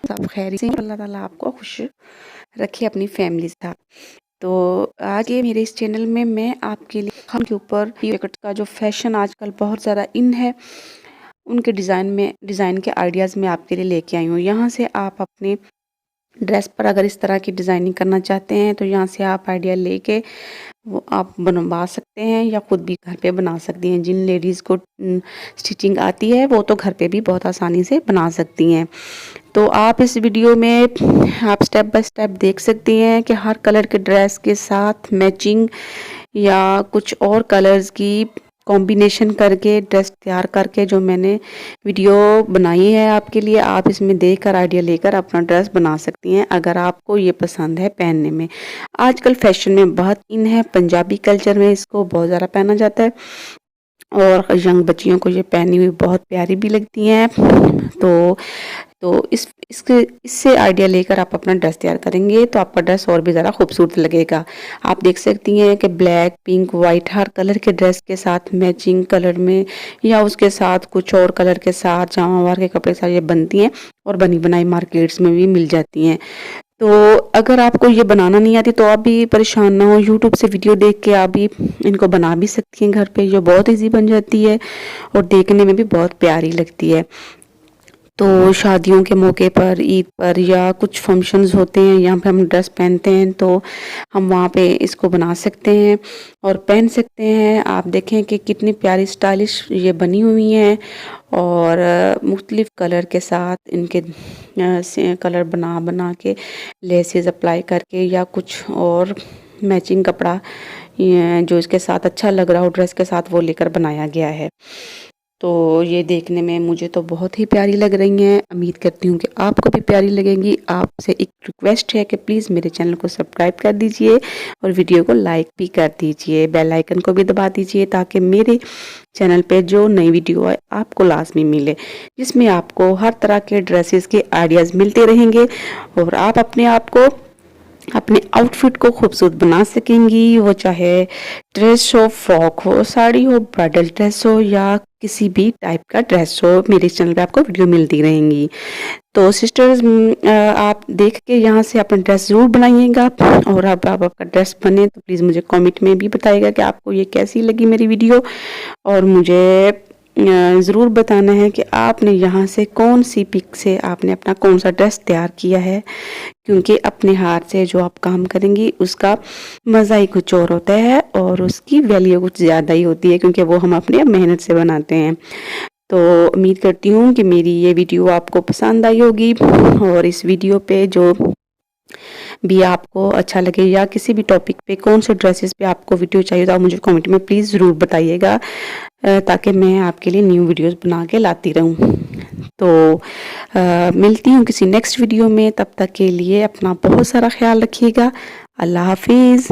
सब खैर से अल्लाह ताला आपको खुश रखे अपनी फैमिली के साथ। तो आज ये मेरे इस चैनल में मैं आपके लिए हम के ऊपर जैकेट का जो फैशन आजकल बहुत ज़्यादा इन है, उनके डिज़ाइन के आइडियाज़ मैं आपके लिए लेके आई हूँ। यहाँ से आप अपने ड्रेस पर अगर इस तरह की डिज़ाइनिंग करना चाहते हैं तो यहाँ से आप आइडिया लेके वो आप बनवा सकते हैं या ख़ुद भी घर पे बना सकती हैं। जिन लेडीज़ को स्टिचिंग आती है वो तो घर पे भी बहुत आसानी से बना सकती हैं। तो आप इस वीडियो में आप स्टेप बाय स्टेप देख सकती हैं कि हर कलर के ड्रेस के साथ मैचिंग या कुछ और कलर्स की कॉम्बिनेशन करके ड्रेस तैयार करके जो मैंने वीडियो बनाई है आपके लिए, आप इसमें देखकर आइडिया लेकर अपना ड्रेस बना सकती हैं अगर आपको ये पसंद है पहनने में। आजकल फैशन में बहुत इन है, पंजाबी कल्चर में इसको बहुत ज़्यादा पहना जाता है और यंग बच्चियों को ये पहनी हुई बहुत प्यारी भी लगती हैं। तो इससे आइडिया लेकर आप अपना ड्रेस तैयार करेंगे तो आपका ड्रेस और भी ज़्यादा खूबसूरत लगेगा। आप देख सकती हैं कि ब्लैक, पिंक, वाइट हर कलर के ड्रेस के साथ मैचिंग कलर में या उसके साथ कुछ और कलर के साथ जामावार के कपड़े साथ ये बनती हैं और बनी बनाई मार्केट्स में भी मिल जाती हैं। तो अगर आपको ये बनाना नहीं आती तो आप भी परेशान ना हो, यूट्यूब से वीडियो देख के आप भी इनको बना भी सकती हैं घर पे। ये बहुत ईजी बन जाती है और देखने में भी बहुत प्यारी लगती है। तो शादियों के मौके पर, ईद पर या कुछ फंक्शंस होते हैं यहाँ पे हम ड्रेस पहनते हैं तो हम वहाँ पे इसको बना सकते हैं और पहन सकते हैं। आप देखें कि कितनी प्यारी स्टाइलिश ये बनी हुई हैं और मुख्तलिफ़ कलर के साथ इनके कलर बना बना के लेसेस अप्लाई करके या कुछ और मैचिंग कपड़ा जो इसके साथ अच्छा लग रहा हो ड्रेस के साथ वो लेकर बनाया गया है। तो ये देखने में मुझे तो बहुत ही प्यारी लग रही हैं। उम्मीद करती हूँ कि आपको भी प्यारी लगेंगी। आपसे एक रिक्वेस्ट है कि प्लीज़ मेरे चैनल को सब्सक्राइब कर दीजिए और वीडियो को लाइक भी कर दीजिए। बेल आइकन को भी दबा दीजिए ताकि मेरे चैनल पे जो नई वीडियो है आपको लाजमी मिले, जिसमें आपको हर तरह के ड्रेसेस के आइडियाज़ मिलते रहेंगे और आप अपने आप को अपने आउटफिट को खूबसूरत बना सकेंगी। वो चाहे ड्रेस हो, फ्रॉक हो, साड़ी हो, ब्राइडल ड्रेस हो या किसी भी टाइप का ड्रेस हो, मेरे चैनल पे आपको वीडियो मिलती रहेंगी। तो सिस्टर्स आप देख के यहाँ से अपना ड्रेस ज़रूर बनाइएगा और अब आप आपका ड्रेस बने तो प्लीज़ मुझे कमेंट में भी बताइएगा कि आपको ये कैसी लगी मेरी वीडियो और मुझे ज़रूर बताना है कि आपने यहाँ से कौन सी पिक से आपने अपना कौन सा ड्रेस तैयार किया है, क्योंकि अपने हाथ से जो आप काम करेंगी उसका मज़ा ही कुछ और होता है और उसकी वैल्यू कुछ ज़्यादा ही होती है क्योंकि वो हम अपने मेहनत से बनाते हैं। तो उम्मीद करती हूँ कि मेरी ये वीडियो आपको पसंद आई होगी और इस वीडियो पे जो भी आपको अच्छा लगे या किसी भी टॉपिक पे कौन से ड्रेसेस पे आपको वीडियो चाहिए तो आप मुझे कमेंट में प्लीज़ ज़रूर बताइएगा ताकि मैं आपके लिए न्यू वीडियोस बना के लाती रहूँ। तो मिलती हूँ किसी नेक्स्ट वीडियो में, तब तक के लिए अपना बहुत सारा ख्याल रखिएगा। अल्लाह हाफिज़।